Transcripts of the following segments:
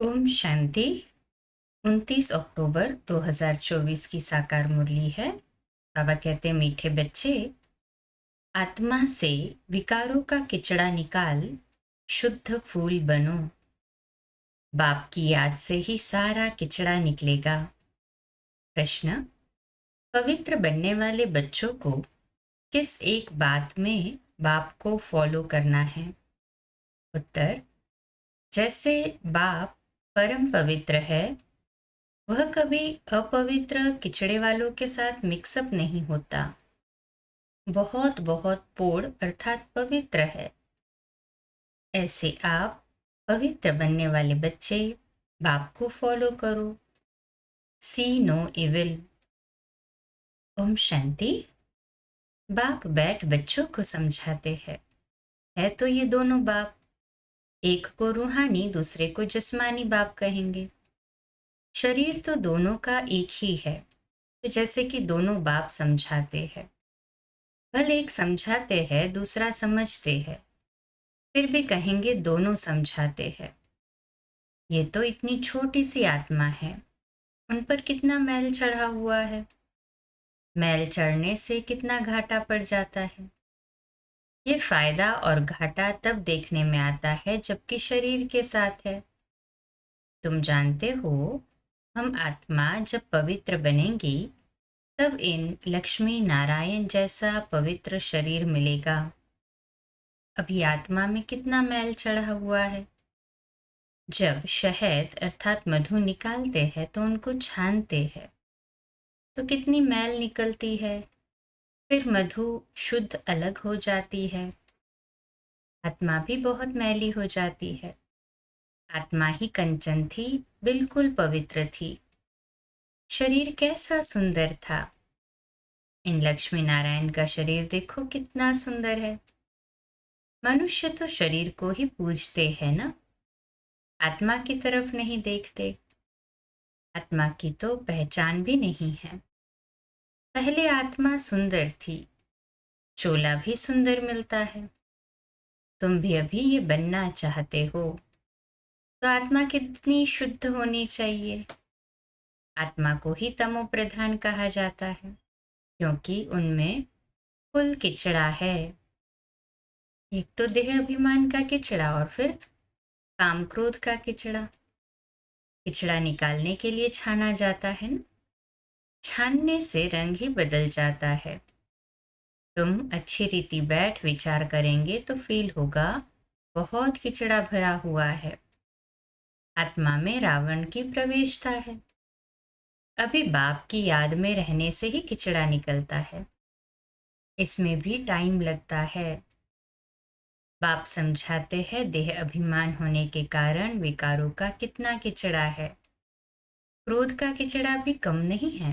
ओम शांति। 29 अक्टूबर 2024 की साकार मुरली है। बाबा कहते मीठे बच्चे, आत्मा से विकारों का किचड़ा निकाल, शुद्ध फूल बनो। बाप की याद से ही सारा किचड़ा निकलेगा। प्रश्न, पवित्र बनने वाले बच्चों को किस एक बात में बाप को फॉलो करना है? उत्तर, जैसे बाप परम पवित्र है, वह कभी अपवित्र किचड़े वालों के साथ मिक्सअप नहीं होता। बहुत बहुत पूर्ण अर्थात पवित्र है। ऐसे आप पवित्र बनने वाले बच्चे बाप को फॉलो करो। सी नो इविल। ओम शांति। बाप बैठ बच्चों को समझाते हैं। है तो ये दोनों बाप, एक को रूहानी दूसरे को जिस्मानी बाप कहेंगे। शरीर तो दोनों का एक ही है, तो जैसे कि दोनों बाप समझाते हैं। भले एक समझाते हैं दूसरा समझते हैं, फिर भी कहेंगे दोनों समझाते हैं। ये तो इतनी छोटी सी आत्मा है, उन पर कितना मैल चढ़ा हुआ है। मैल चढ़ने से कितना घाटा पड़ जाता है। ये फायदा और घाटा तब देखने में आता है जबकि शरीर के साथ है। तुम जानते हो, हम आत्मा जब पवित्र बनेंगी तब इन लक्ष्मी नारायण जैसा पवित्र शरीर मिलेगा। अभी आत्मा में कितना मैल चढ़ा हुआ है। जब शहद अर्थात मधु निकालते हैं तो उनको छानते हैं, तो कितनी मैल निकलती है। फिर मधु शुद्ध अलग हो जाती है। आत्मा भी बहुत मैली हो जाती है। आत्मा ही कंचन थी, बिल्कुल पवित्र थी। शरीर कैसा सुंदर था। इन लक्ष्मी नारायण का शरीर देखो कितना सुंदर है। मनुष्य तो शरीर को ही पूजते हैं ना, आत्मा की तरफ नहीं देखते। आत्मा की तो पहचान भी नहीं है। पहले आत्मा सुंदर थी, चोला भी सुंदर मिलता है। तुम भी अभी ये बनना चाहते हो, तो आत्मा कितनी शुद्ध होनी चाहिए। आत्मा को ही तमो प्रधान कहा जाता है, क्योंकि उनमें कुल किचड़ा है। एक तो देह अभिमान का किचड़ा और फिर काम क्रोध का किचड़ा। किचड़ा निकालने के लिए छाना जाता है ना, छानने से रंग ही बदल जाता है। तुम अच्छी रीति बैठ विचार करेंगे तो फील होगा बहुत किचड़ा भरा हुआ है। आत्मा में रावण की प्रवेशता है। अभी बाप की याद में रहने से ही किचड़ा निकलता है। इसमें भी टाइम लगता है। बाप समझाते हैं देह अभिमान होने के कारण विकारों का कितना किचड़ा है। क्रोध का किचड़ा भी कम नहीं है।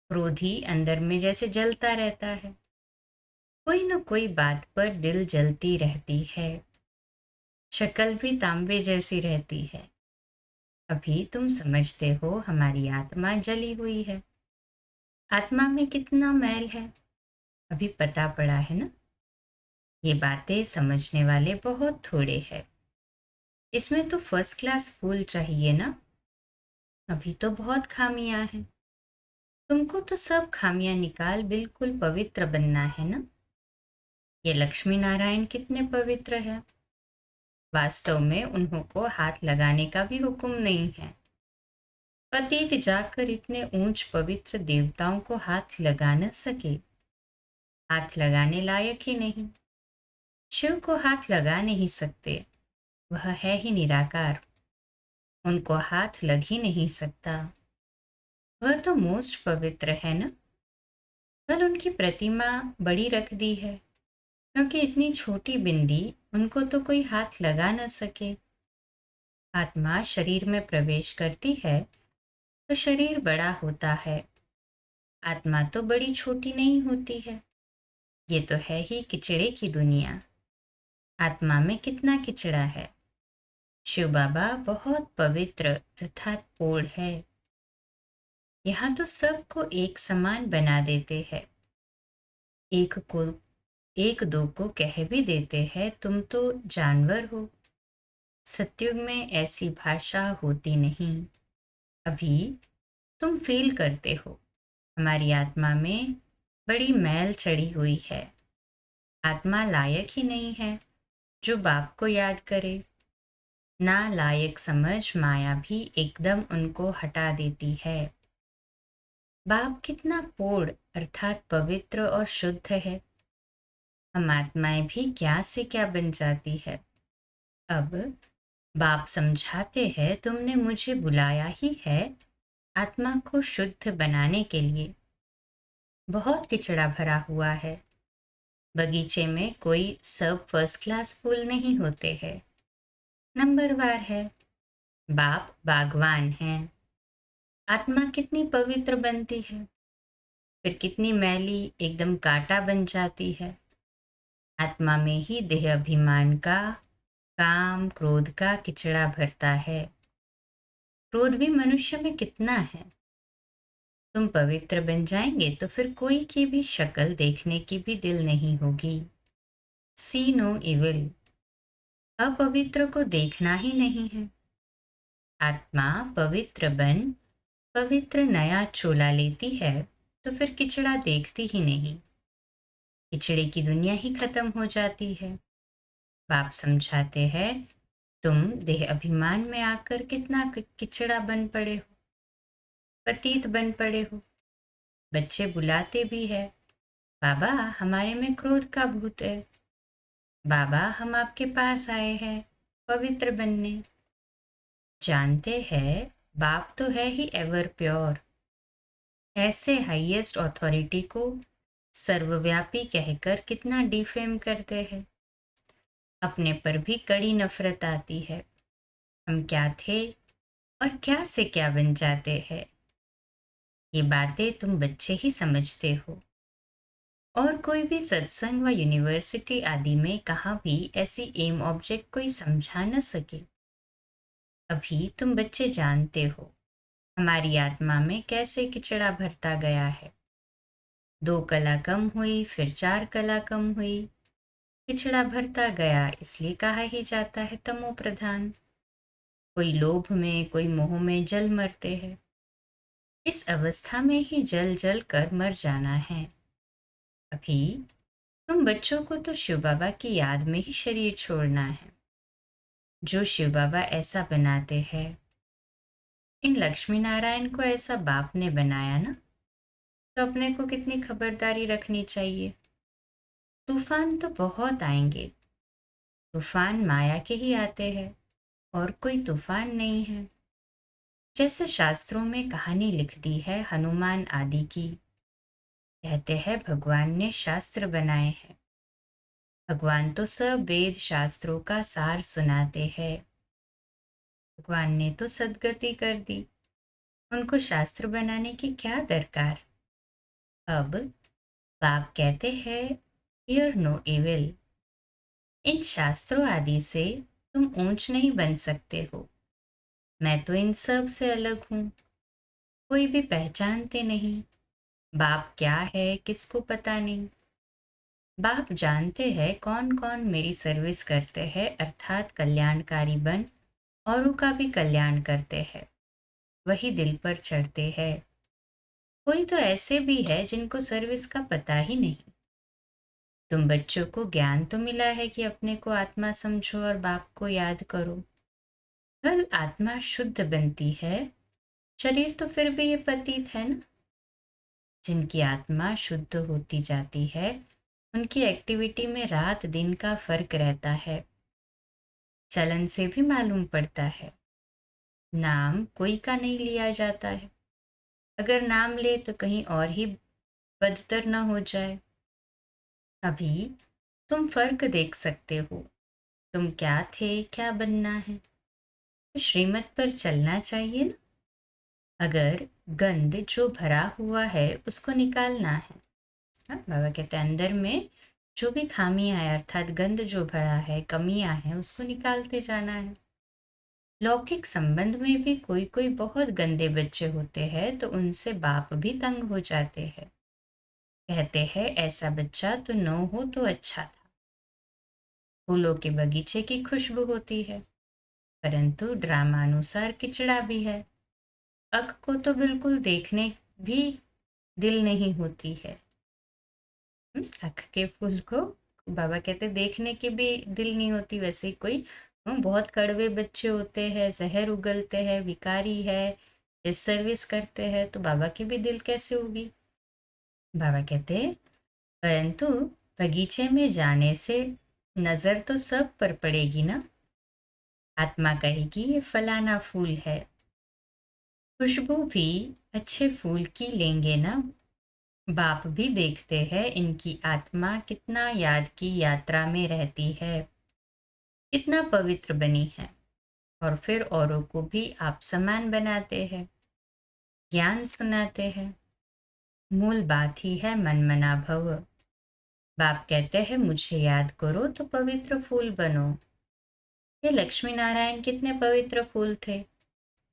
क्रोध ही अंदर में जैसे जलता रहता है। कोई न कोई बात पर दिल जलती रहती है। शक्ल भी तांबे जैसी रहती है। अभी तुम समझते हो हमारी आत्मा जली हुई है। आत्मा में कितना मैल है, अभी पता पड़ा है ना। ये बातें समझने वाले बहुत थोड़े हैं। इसमें तो फर्स्ट क्लास फूल चाहिए ना। अभी तो बहुत खामियां हैं। तुमको तो सब खामियां निकाल बिल्कुल पवित्र बनना है ना। ये लक्ष्मी नारायण कितने पवित्र है। वास्तव में उन्हों को हाथ लगाने का भी हुक्म नहीं है। पतित जाकर इतने ऊंच पवित्र देवताओं को हाथ लगा न सके। हाथ लगाने लायक ही नहीं। शिव को हाथ लगा नहीं सकते, वह है ही निराकार। उनको हाथ लग ही नहीं सकता। वह तो मोस्ट पवित्र है ना। कल उनकी प्रतिमा बड़ी रख दी है, क्योंकि इतनी छोटी बिंदी उनको तो कोई हाथ लगा न सके। आत्मा शरीर में प्रवेश करती है तो शरीर बड़ा होता है। आत्मा तो बड़ी छोटी नहीं होती है। ये तो है ही किचड़े की दुनिया। आत्मा में कितना किचड़ा है। शिव बाबा बहुत पवित्र अर्थात पूर्ण है। यहाँ तो सबको एक समान बना देते हैं। एक को एक दो को कह भी देते हैं तुम तो जानवर हो। सतयुग में ऐसी भाषा होती नहीं। अभी तुम फील करते हो हमारी आत्मा में बड़ी मैल चढ़ी हुई है। आत्मा लायक ही नहीं है जो बाप को याद करे। ना लायक समझ माया भी एकदम उनको हटा देती है। बाप कितना पूर्ण अर्थात पवित्र और शुद्ध है। हम आत्माएं भी क्या से क्या बन जाती है। अब बाप समझाते हैं तुमने मुझे बुलाया ही है आत्मा को शुद्ध बनाने के लिए। बहुत किचड़ा भरा हुआ है। बगीचे में कोई सब फर्स्ट क्लास फूल नहीं होते हैं, नंबरवार है। बाप बागवान है। आत्मा कितनी पवित्र बनती है, फिर कितनी मैली एकदम कांटा बन जाती है। आत्मा में ही देह अभिमान का, काम क्रोध का किचड़ा भरता है। क्रोध भी मनुष्य में कितना है। तुम पवित्र बन जाएंगे तो फिर कोई की भी शक्ल देखने की भी दिल नहीं होगी। सी नो इविल। अपवित्र को देखना ही नहीं है। आत्मा पवित्र बन पवित्र नया चोला लेती है तो फिर किचड़ा देखती ही नहीं। किचड़े की दुनिया ही खत्म हो जाती है। बाप समझाते हैं तुम देह अभिमान में आकर कितना किचड़ा बन पड़े हो, पतित बन पड़े हो। बच्चे बुलाते भी है, बाबा हमारे में क्रोध का भूत है। बाबा हम आपके पास आए हैं पवित्र बनने। जानते हैं बाप तो है ही एवर प्योर। ऐसे हाईएस्ट अथॉरिटी को सर्वव्यापी कहकर कितना डिफेम करते हैं। अपने पर भी कड़ी नफरत आती है। हम क्या थे और क्या से क्या बन जाते हैं। ये बातें तुम बच्चे ही समझते हो। और कोई भी सत्संग व यूनिवर्सिटी आदि में कहाँ भी ऐसी एम ऑब्जेक्ट कोई समझा न सके। अभी तुम बच्चे जानते हो हमारी आत्मा में कैसे किचड़ा भरता गया है। 2 कला कम हुई, फिर 4 कला कम हुई। पिछड़ा भरता गया इसलिए कहा ही जाता है तमो प्रधान। कोई लोभ में कोई मोह में जल मरते हैं। इस अवस्था में ही जल जल कर मर जाना है। अभी तुम बच्चों को तो शिव बाबा की याद में ही शरीर छोड़ना है। जो शिव बाबा ऐसा बनाते हैं, इन लक्ष्मी नारायण को ऐसा बाप ने बनाया ना, तो अपने को कितनी खबरदारी रखनी चाहिए। तूफान तो बहुत आएंगे। तूफान माया के ही आते हैं और कोई तूफान नहीं है। जैसे शास्त्रों में कहानी लिख दी है हनुमान आदि की। कहते हैं भगवान ने शास्त्र बनाए हैं। भगवान तो सब वेद शास्त्रों का सार सुनाते हैं। भगवान ने तो सद्गति कर दी, उनको शास्त्र बनाने की क्या दरकार। अब बाप कहते हैं हियर नो इविल। इन शास्त्रों आदि से तुम ऊंच नहीं बन सकते हो। मैं तो इन सब से अलग हूं। कोई भी पहचानते नहीं। बाप क्या है किसको पता नहीं। बाप जानते हैं कौन कौन मेरी सर्विस करते हैं अर्थात कल्याणकारी बन औरों का भी कल्याण करते हैं। वही दिल पर चढ़ते हैं। कोई तो ऐसे भी है जिनको सर्विस का पता ही नहीं। तुम बच्चों को ज्ञान तो मिला है कि अपने को आत्मा समझो और बाप को याद करो। कल आत्मा शुद्ध बनती है, शरीर तो फिर भी ये पतित है ना। जिनकी आत्मा शुद्ध होती जाती है उनकी एक्टिविटी में रात दिन का फर्क रहता है। चलन से भी मालूम पड़ता है। नाम कोई का नहीं लिया जाता है। अगर नाम ले तो कहीं और ही बदतर न हो जाए। अभी तुम फर्क देख सकते हो। तुम क्या थे क्या बनना है, तो श्रीमत पर चलना चाहिए ना। अगर गंद जो भरा हुआ है उसको निकालना है। हाँ, बाबा कहते हैं अंदर में जो भी खामियां है अर्थात गंद जो भरा है कमियां हैं उसको निकालते जाना है। लौकिक संबंध में भी कोई कोई बहुत गंदे बच्चे होते हैं तो उनसे बाप भी तंग हो जाते हैं। कहते हैं ऐसा बच्चा तो न हो तो अच्छा था। फूलों के बगीचे की खुशबू होती है। परंतु ड्रामानुसार किचड़ा भी है। अक को तो बिल्कुल देखने भी दिल नहीं होती है। अक के फूल को बाबा कहते देखने की भी दिल नहीं होती। वैसे कोई बहुत कड़वे बच्चे होते हैं, जहर उगलते हैं, विकारी है, इस सर्विस करते हैं, तो बाबा की भी दिल कैसे होगी। बाबा कहते परंतु बगीचे में जाने से नजर तो सब पर पड़ेगी ना। आत्मा कहेगी ये फलाना फूल है, खुशबू भी अच्छे फूल की लेंगे ना। बाप भी देखते हैं इनकी आत्मा कितना याद की यात्रा में रहती है, कितना पवित्र बनी है, और फिर औरों को भी आप समान बनाते हैं, ज्ञान सुनाते हैं। मूल बात ही है मन मना भव। बाप कहते हैं मुझे याद करो तो पवित्र फूल बनो। ये लक्ष्मी नारायण कितने पवित्र फूल थे,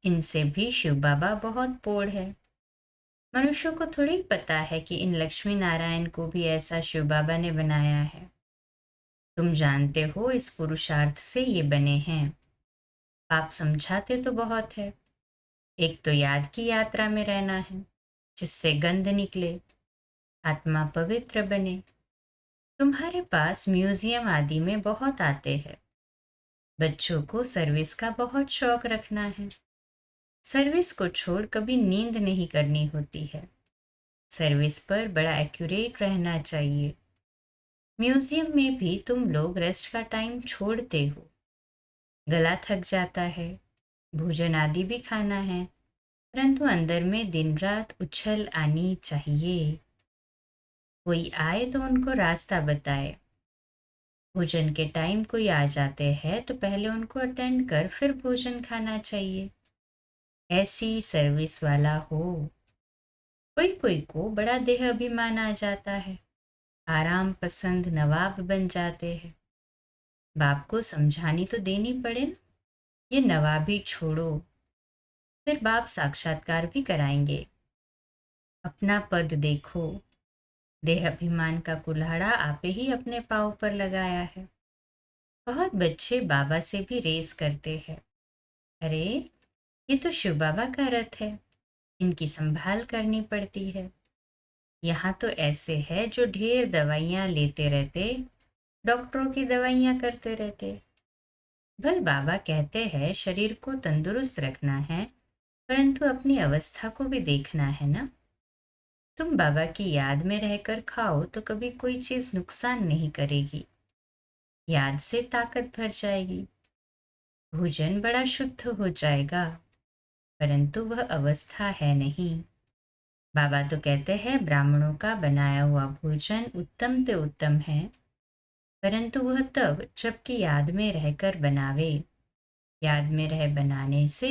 इनसे भी शिव बाबा बहुत पोड़ है। मनुष्यों को थोड़ी पता है कि इन लक्ष्मी नारायण को भी ऐसा शिव बाबा ने बनाया है। तुम जानते हो इस पुरुषार्थ से ये बने हैं। आप समझाते तो बहुत है। एक तो याद की यात्रा में रहना है, जिससे गंध निकले, आत्मा पवित्र बने। तुम्हारे पास म्यूजियम आदि में बहुत आते हैं। बच्चों को सर्विस का बहुत शौक रखना है। सर्विस को छोड़ कभी नींद नहीं करनी होती है। सर्विस पर बड़ा एक्यूरेट रहना चाहिए। म्यूजियम में भी तुम लोग रेस्ट का टाइम छोड़ते हो। गला थक जाता है, भोजन आदि भी खाना है, परंतु अंदर में दिन रात उछल आनी चाहिए। कोई आए तो उनको रास्ता बताए। भोजन के टाइम कोई आ जाते हैं तो पहले उनको अटेंड कर फिर भोजन खाना चाहिए। ऐसी सर्विस वाला हो। कोई कोई को बड़ा देह अभिमान आ जाता है, आराम पसंद नवाब बन जाते हैं। बाप को समझानी तो देनी पड़े ना, ये नवाबी छोड़ो। फिर बाप साक्षात्कार भी कराएंगे। अपना पद देखो। देह अभिमान का कुल्हाड़ा आपे ही अपने पांव पर लगाया है। बहुत बच्चे बाबा से भी रेस करते हैं। अरे ये तो शिव बाबा का रथ है, इनकी संभाल करनी पड़ती है। यहाँ तो ऐसे है जो ढेर दवाइयाँ लेते रहते, डॉक्टरों की दवाइयाँ करते रहते। भल बाबा कहते हैं शरीर को तंदुरुस्त रखना है, परंतु अपनी अवस्था को भी देखना है ना। तुम बाबा की याद में रहकर खाओ तो कभी कोई चीज नुकसान नहीं करेगी, याद से ताकत भर जाएगी, भोजन बड़ा शुद्ध हो जाएगा, परंतु वह अवस्था है नहीं। बाबा तो कहते हैं ब्राह्मणों का बनाया हुआ भोजन उत्तम ते उत्तम है, परंतु वह तब जबकि याद में रहकर बनावे। याद में रह बनाने से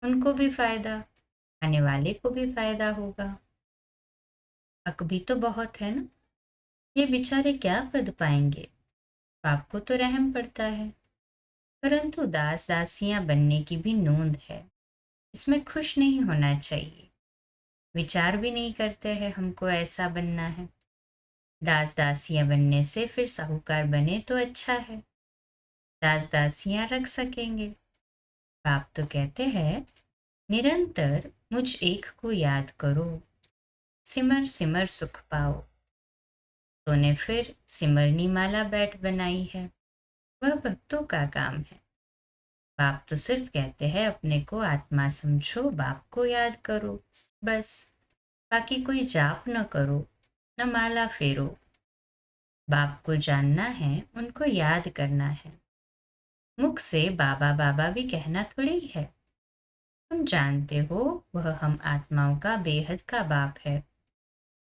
उनको भी फायदा, आने वाले को भी फायदा होगा। हक भी तो बहुत है ना। ये बेचारे क्या पद पाएंगे। बाप को तो रहम पड़ता है, परंतु दास दासियां बनने की भी नोंद है। इसमें खुश नहीं होना चाहिए। विचार भी नहीं करते हैं हमको ऐसा बनना है। दास दासियां बनने से फिर साहूकार बने तो अच्छा है, दास दासियां रख सकेंगे। बाप तो कहते हैं निरंतर मुझ एक को याद करो, सिमर सिमर सुख पाओ। तो ने फिर सिमरनी माला बैठ बनाई है, वह भक्तों का काम है। बाप तो सिर्फ कहते हैं अपने को आत्मा समझो, बाप को याद करो, बस। बाकी कोई जाप न करो, न माला फेरो। बाप को जानना है, उनको याद करना है। मुख से बाबा बाबा भी कहना थोड़ी है। तुम जानते हो वह हम आत्माओं का बेहद का बाप है।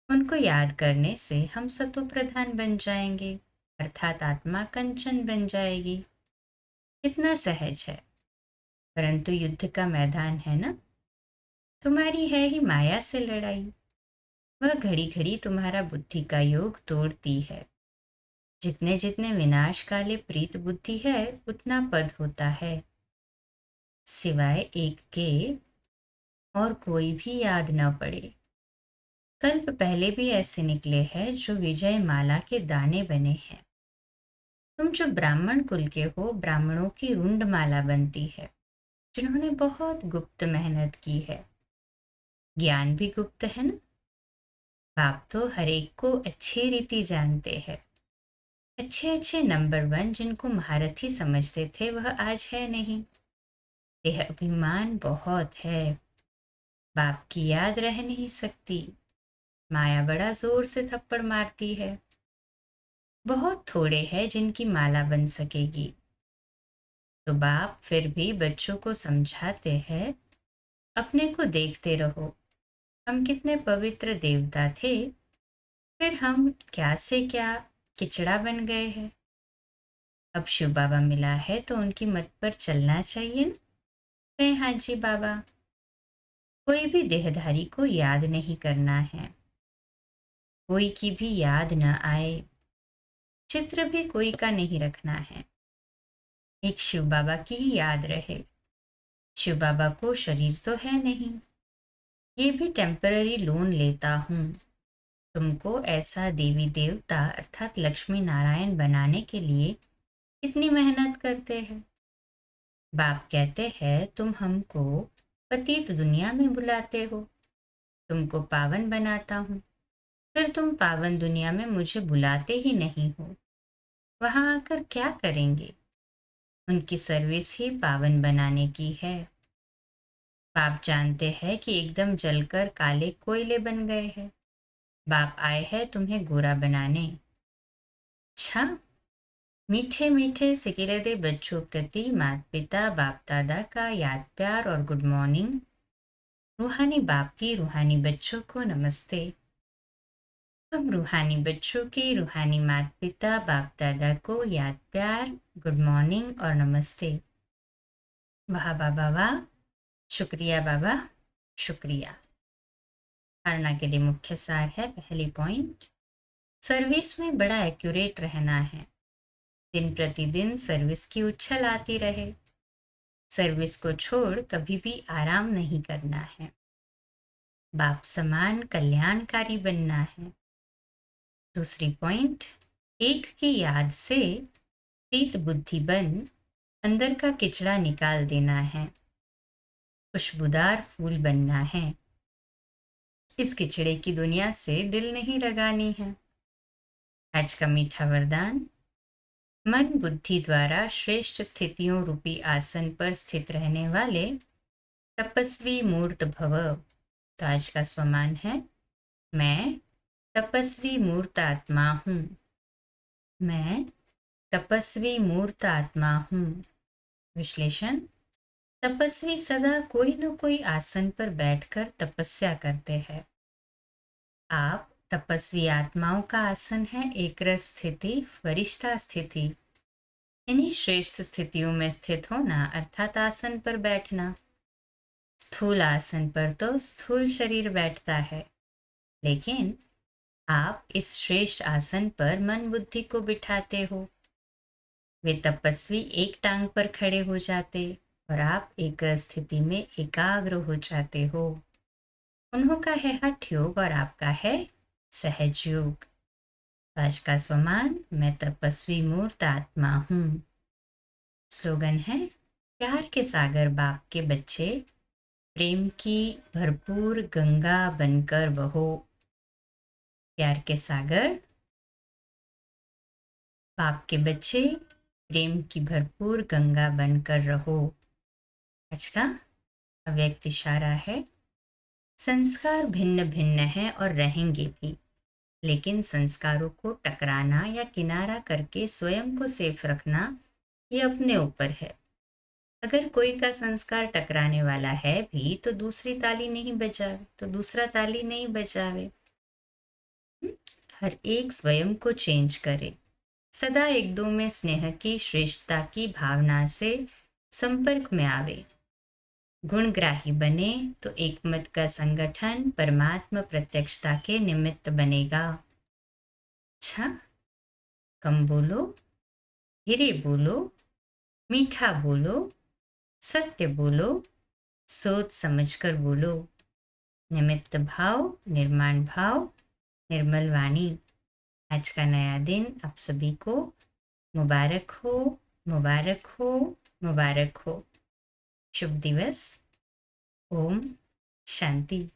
उनको याद करने से हम सतो प्रधान बन जाएंगे, अर्थात आत्मा कंचन बन जाएगी। कितना सहज है। परंतु युद्ध का मैदान है ना। तुम्हारी है ही माया से लड़ाई। वह घड़ी घड़ी तुम्हारा बुद्धि का योग तोड़ती है। जितने जितने विनाश काले प्रीत बुद्धि है उतना पद होता है। सिवाय एक के और कोई भी याद न पड़े। कल्प पहले भी ऐसे निकले हैं जो विजय माला के दाने बने हैं। तुम जो ब्राह्मण कुल के हो, ब्राह्मणों की रुंडमाला बनती है, जिन्होंने बहुत गुप्त मेहनत की है। ज्ञान भी गुप्त है ना। बाप तो हर एक को अच्छी रीति जानते हैं। अच्छे अच्छे नंबर 1 जिनको महारथी समझते थे, वह आज है नहीं। यह अभिमान बहुत है। बाप की याद रह नहीं सकती। माया बड़ा जोर से थप्पड़ मारती है। बहुत थोड़े हैं जिनकी माला बन सकेगी। तो बाप फिर भी बच्चों को समझाते हैं, अपने को देखते रहो। हम कितने पवित्र देवता थे, फिर हम क्या से क्या किचड़ा बन गए हैं। अब शिव बाबा मिला है तो उनकी मत पर चलना चाहिए ना। कहे हाँ जी बाबा। कोई भी देहधारी को याद नहीं करना है, कोई की भी याद न आए। चित्र भी कोई का नहीं रखना है, एक शिव बाबा की ही याद रहे। शिव बाबा को शरीर तो है नहीं। ये भी टेम्पररी लोन लेता हूँ। तुमको ऐसा देवी देवता अर्थात लक्ष्मी नारायण बनाने के लिए कितनी मेहनत करते हैं। बाप कहते हैं, तुम हमको पतित दुनिया में बुलाते हो, तुमको पावन बनाता हूँ, फिर तुम पावन दुनिया में मुझे बुलाते ही नहीं हो। वहां आकर क्या करेंगे। उनकी सर्विस ही पावन बनाने की है। बाप जानते हैं कि एकदम जलकर काले कोयले बन गए हैं। बाप आए हैं तुम्हें गोरा बनाने। अच्छा, मीठे मीठे सिकिलते बच्चों प्रति माता पिता बाप दादा का याद प्यार और गुड मॉर्निंग। रूहानी बाप की रूहानी बच्चों को नमस्ते। हम रूहानी बच्चों की रूहानी माता पिता बाप दादा को याद प्यार, गुड मॉर्निंग और नमस्ते। वाह बाबा वाह, शुक्रिया बाबा, शुक्रिया। धारणा के लिए मुख्य सार है। पहली पॉइंट, सर्विस में बड़ा एक्यूरेट रहना है। दिन प्रतिदिन सर्विस की उछल आती रहे। सर्विस को छोड़ कभी भी आराम नहीं करना है। बाप समान कल्याणकारी बनना है। दूसरी पॉइंट, एक की याद से प्रीत बुद्धि बन अंदर का किचड़ा निकाल देना है। खुशबूदार फूल बनना है। इस किचड़े की दुनिया से दिल नहीं लगानी है। आज का मीठा वरदान, मन बुद्धि द्वारा श्रेष्ठ स्थितियों रूपी आसन पर स्थित रहने वाले तपस्वी मूर्त भव। तो आज का स्वमान है, मैं तपस्वी मूर्त आत्मा हूँ। मैं तपस्वी मूर्त आत्मा हूँ। विश्लेषण, तपस्वी सदा कोई न कोई आसन पर बैठकर तपस्या करते हैं। आप तपस्वी आत्माओं का आसन है एक रस स्थिति, फरिश्ता स्थिति। इन्हीं श्रेष्ठ स्थितियों में स्थित होना अर्थात आसन पर बैठना। स्थूल आसन पर तो स्थूल शरीर बैठता है, लेकिन आप इस श्रेष्ठ आसन पर मन बुद्धि को बिठाते हो। वे तपस्वी एक टांग पर खड़े हो जाते और आप एक स्थिति में एकाग्र हो जाते हो। उन्हों का है हठ योग और आपका है सहज योग। आज का स्वमान, मैं तपस्वी मूर्त आत्मा हूँ। स्लोगन है, प्यार के सागर बाप के बच्चे, प्रेम की भरपूर गंगा बनकर बहो। प्यार के सागर बाप के बच्चे, प्रेम की भरपूर गंगा बनकर रहो। आज का अव्यक्त इशारा है, संस्कार भिन्न भिन्न हैं और रहेंगे भी, लेकिन संस्कारों को टकराना या किनारा करके स्वयं को सेफ रखना, ये अपने ऊपर है। अगर कोई का संस्कार टकराने वाला है भी तो दूसरी ताली नहीं बजावे, तो दूसरा ताली नहीं बजावे। हर एक स्वयं को चेंज करे। सदा एक दो में स्नेह की श्रेष्ठता की भावना से संपर्क में आवे। गुणग्राही बने तो एकमत का संगठन परमात्मा प्रत्यक्षता के निमित्त बनेगा। अच्छा, कम बोलो, धीरे बोलो, मीठा बोलो, सत्य बोलो, सोच समझकर बोलो। निमित्त भाव, निर्माण भाव, निर्मल वाणी। आज का नया दिन आप सभी को मुबारक हो, मुबारक हो, मुबारक हो। शुभ दिवस। ओम शांति।